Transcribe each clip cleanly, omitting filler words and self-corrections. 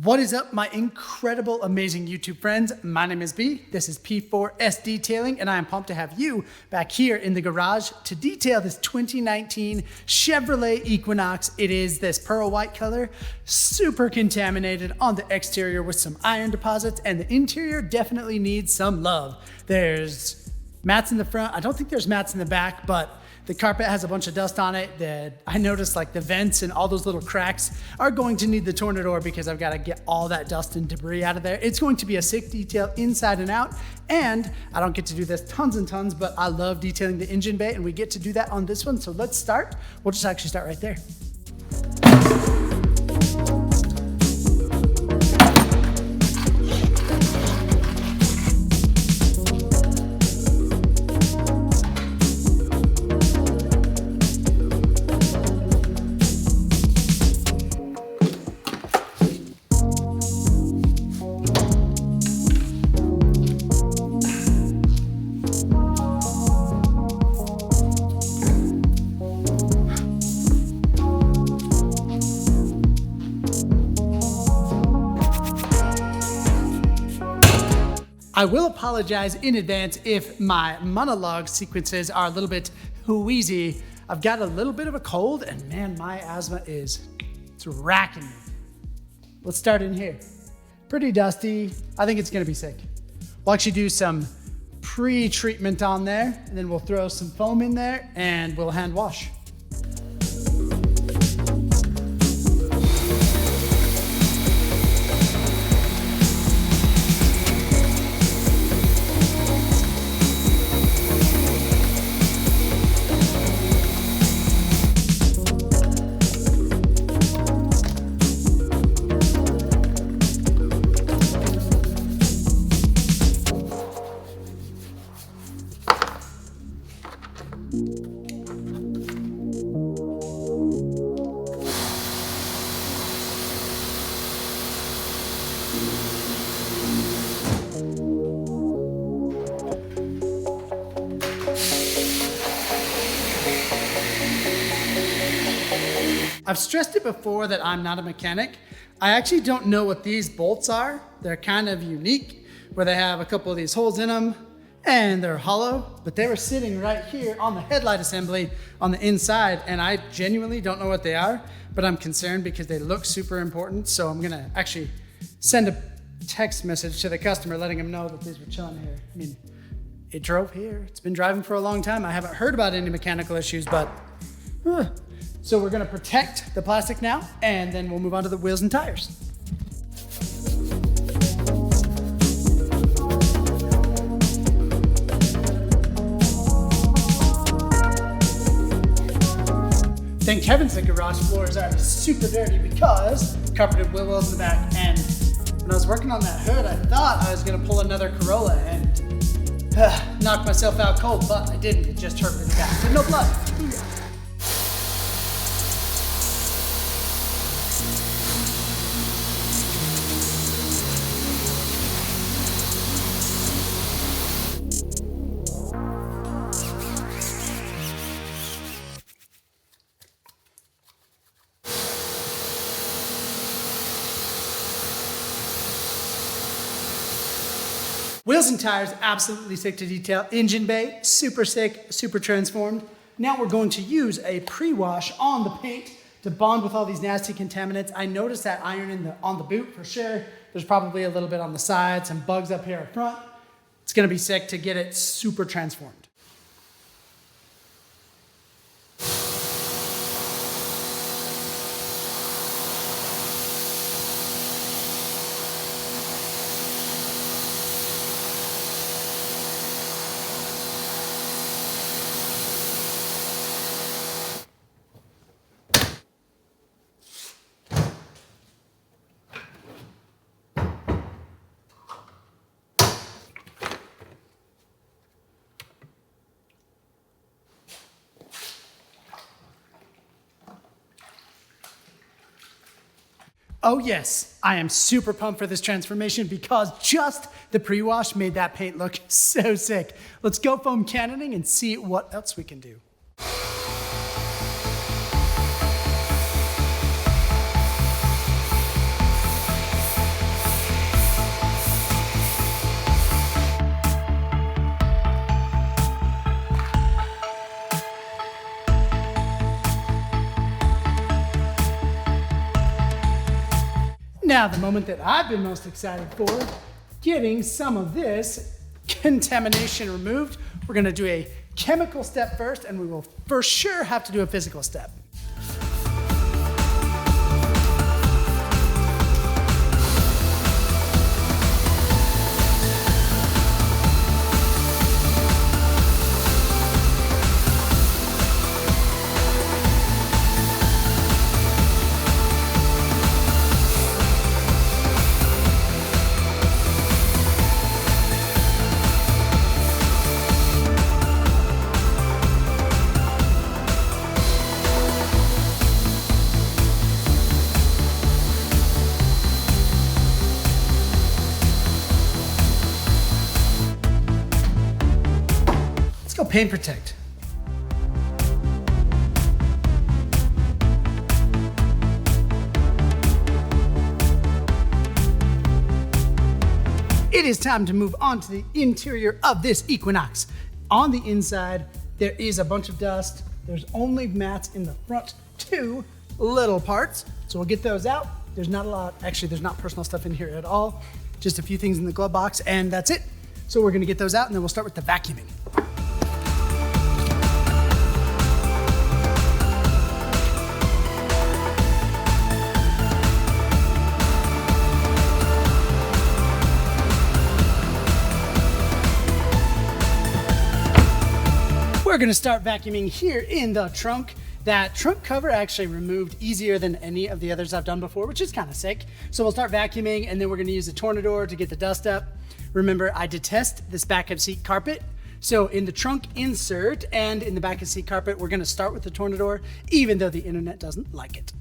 What is up, my incredible, amazing YouTube friends? My name is B. This is P4S Detailing, and I am pumped to have you back here in the garage to detail this 2019 Chevrolet Equinox. It is this pearl white color, super contaminated on the exterior with some iron deposits, and the interior definitely needs some love. There's mats in the front. I don't think there's mats in the back, but the carpet has a bunch of dust on it that I noticed, like the vents and all those little cracks are going to need the Tornador because I've got to get all that dust and debris out of there. It's going to be a sick detail inside and out. And I don't get to do this tons and tons, but I love detailing the engine bay, and we get to do that on this one. So let's start. We'll just actually start right there. I will apologize in advance if my monologue sequences are a little bit wheezy. I've got a little bit of a cold, and man, my asthma it's racking me. Let's start in here. Pretty dusty. I think it's gonna be sick. We'll actually do some pre-treatment on there, and then we'll throw some foam in there and we'll hand wash. I've stressed it before that I'm not a mechanic. I actually don't know what these bolts are. They're kind of unique, where they have a couple of these holes in them and they're hollow, but they were sitting right here on the headlight assembly on the inside, and I genuinely don't know what they are, but I'm concerned because they look super important. So I'm gonna actually send a text message to the customer letting them know that these were chilling here. I mean, it drove here. It's been driving for a long time. I haven't heard about any mechanical issues, but so we're gonna protect the plastic now, and then we'll move on to the wheels and tires. Thank heavens the garage floors are super dirty because carpeted wheel wells in the back. And when I was working on that hood, I thought I was gonna pull another Corolla and knock myself out cold, but I didn't. It just hurt really bad, but no blood. Wheels and tires, absolutely sick to detail. Engine bay, super sick, super transformed. Now we're going to use a pre-wash on the paint to bond with all these nasty contaminants. I noticed that iron on the boot for sure. There's probably a little bit on the side, some bugs up here up front. It's gonna be sick to get it super transformed. Oh yes, I am super pumped for this transformation because just the pre-wash made that paint look so sick. Let's go foam cannoning and see what else we can do. Now, the moment that I've been most excited for, getting some of this contamination removed. We're gonna do a chemical step first, and we will for sure have to do a physical step. Paint Protect. It is time to move on to the interior of this Equinox. On the inside, there is a bunch of dust. There's only mats in the front two little parts. So we'll get those out. There's not a lot, actually there's not personal stuff in here at all. Just a few things in the glove box and that's it. So we're gonna get those out and then we'll start with the vacuuming. We're gonna start vacuuming here in the trunk. That trunk cover actually removed easier than any of the others I've done before, which is kind of sick. So we'll start vacuuming and then we're gonna use the Tornador to get the dust up. Remember, I detest this back of seat carpet. So in the trunk insert and in the back of seat carpet, we're gonna start with the Tornador, even though the internet doesn't like it.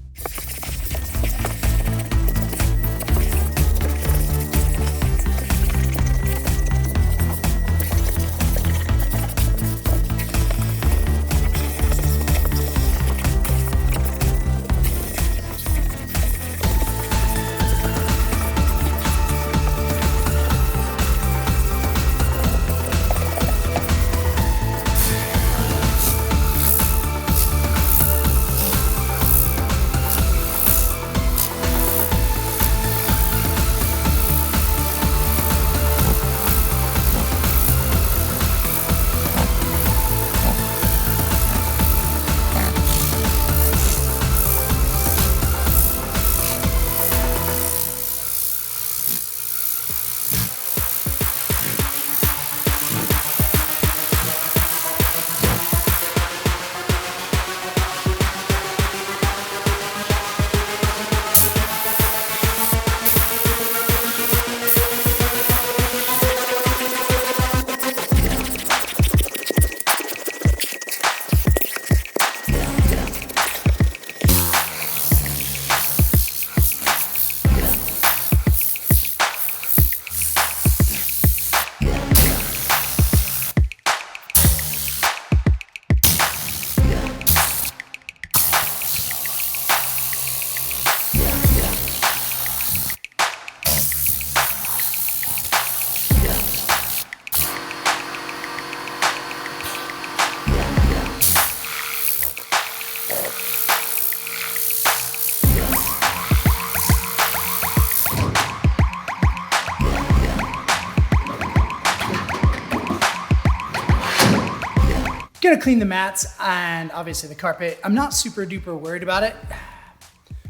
Gonna clean the mats and obviously the carpet. I'm not super duper worried about it.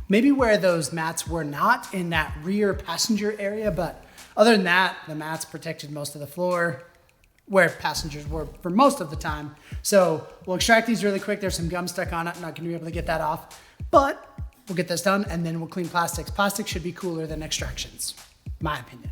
Maybe where those mats were not in that rear passenger area, but other than that, the mats protected most of the floor where passengers were for most of the time. So we'll extract these really quick. There's some gum stuck on it. I'm not gonna be able to get that off, but we'll get this done and then we'll clean plastics. Plastics should be cooler than extractions, my opinion.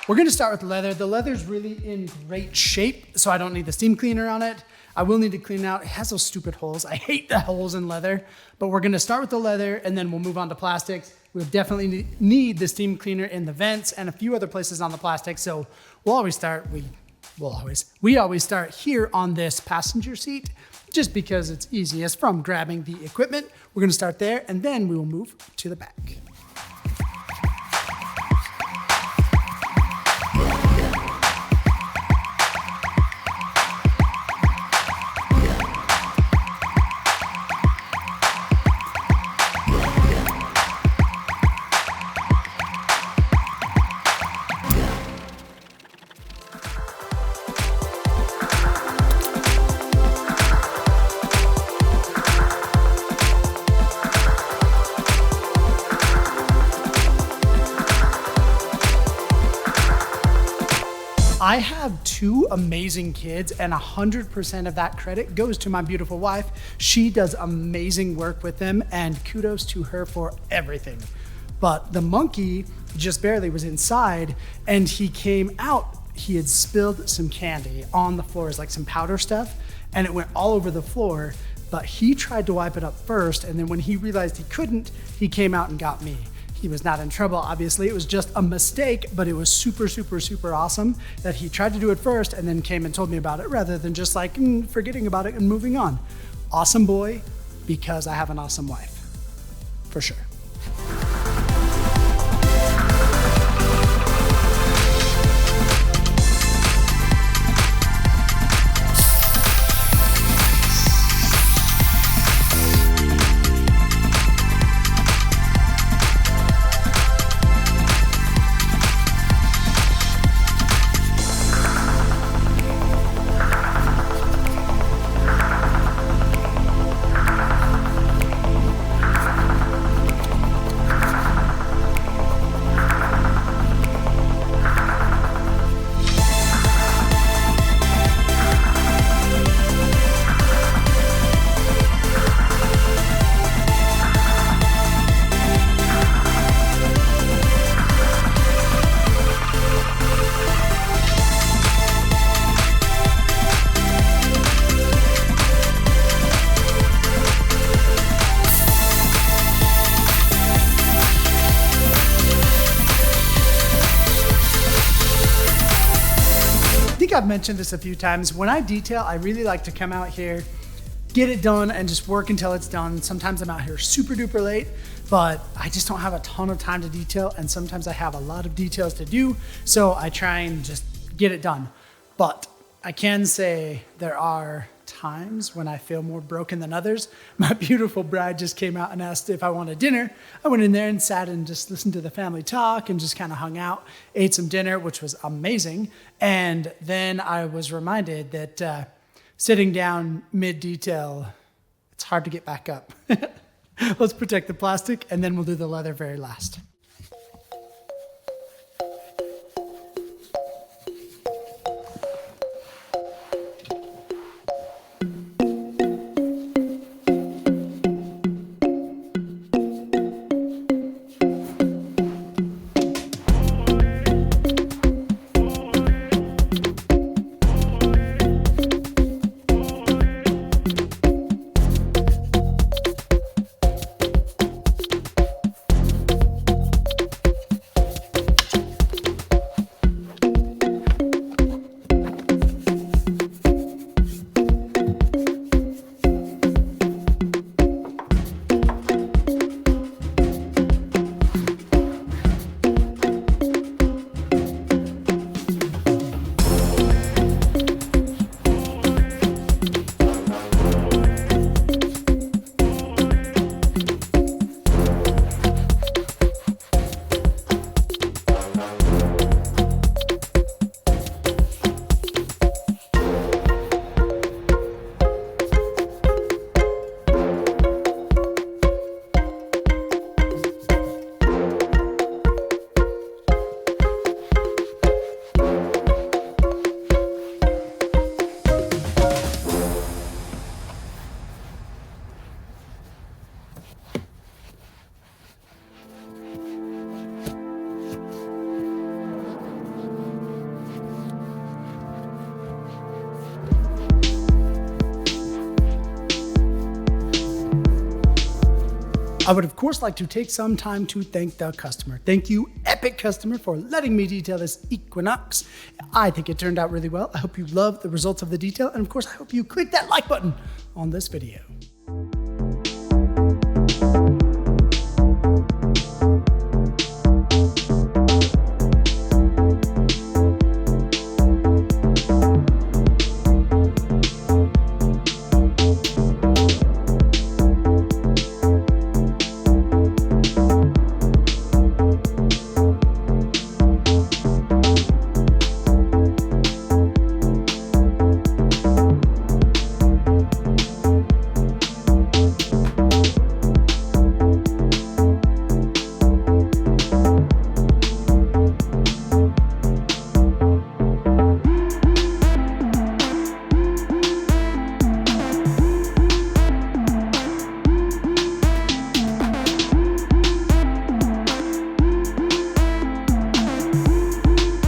We're gonna start with leather. The leather's really in great shape, so I don't need the steam cleaner on it. I will need to clean it out. It has those stupid holes. I hate the holes in leather, but we're gonna start with the leather and then we'll move on to plastics. We'll definitely need the steam cleaner in the vents and a few other places on the plastic. So we always start here on this passenger seat just because it's easiest from grabbing the equipment. We're gonna start there and then we will move to the back. I have two amazing kids and 100% of that credit goes to my beautiful wife. She does amazing work with them and kudos to her for everything. But the monkey just barely was inside and he came out. He had spilled some candy on the floors, like some powder stuff, and it went all over the floor, but he tried to wipe it up first. And then when he realized he couldn't, he came out and got me. He was not in trouble, obviously. It was just a mistake, but it was super, super, super awesome that he tried to do it first and then came and told me about it rather than just like forgetting about it and moving on. Awesome boy, because I have an awesome wife, for sure. I've mentioned this a few times. When I detail, I really like to come out here, get it done, and just work until it's done. Sometimes I'm out here super duper late, but I just don't have a ton of time to detail, and sometimes I have a lot of details to do, so I try and just get it done. But I can say there are times when I feel more broken than others. My beautiful bride just came out and asked if I wanted dinner. I went in there and sat and just listened to the family talk and just kind of hung out, ate some dinner, which was amazing. And then I was reminded that sitting down mid-detail, it's hard to get back up. Let's protect the plastic and then we'll do the leather very last. I would of course like to take some time to thank the customer. Thank you, epic customer, for letting me detail this Equinox. I think it turned out really well. I hope you love the results of the detail, and of course I hope you click that like button on this video.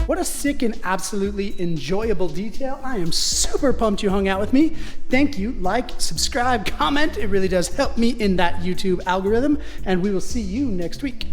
What a sick and absolutely enjoyable detail. I am super pumped you hung out with me. Thank you. Like, subscribe, comment. It really does help me in that YouTube algorithm, and we will see you next week.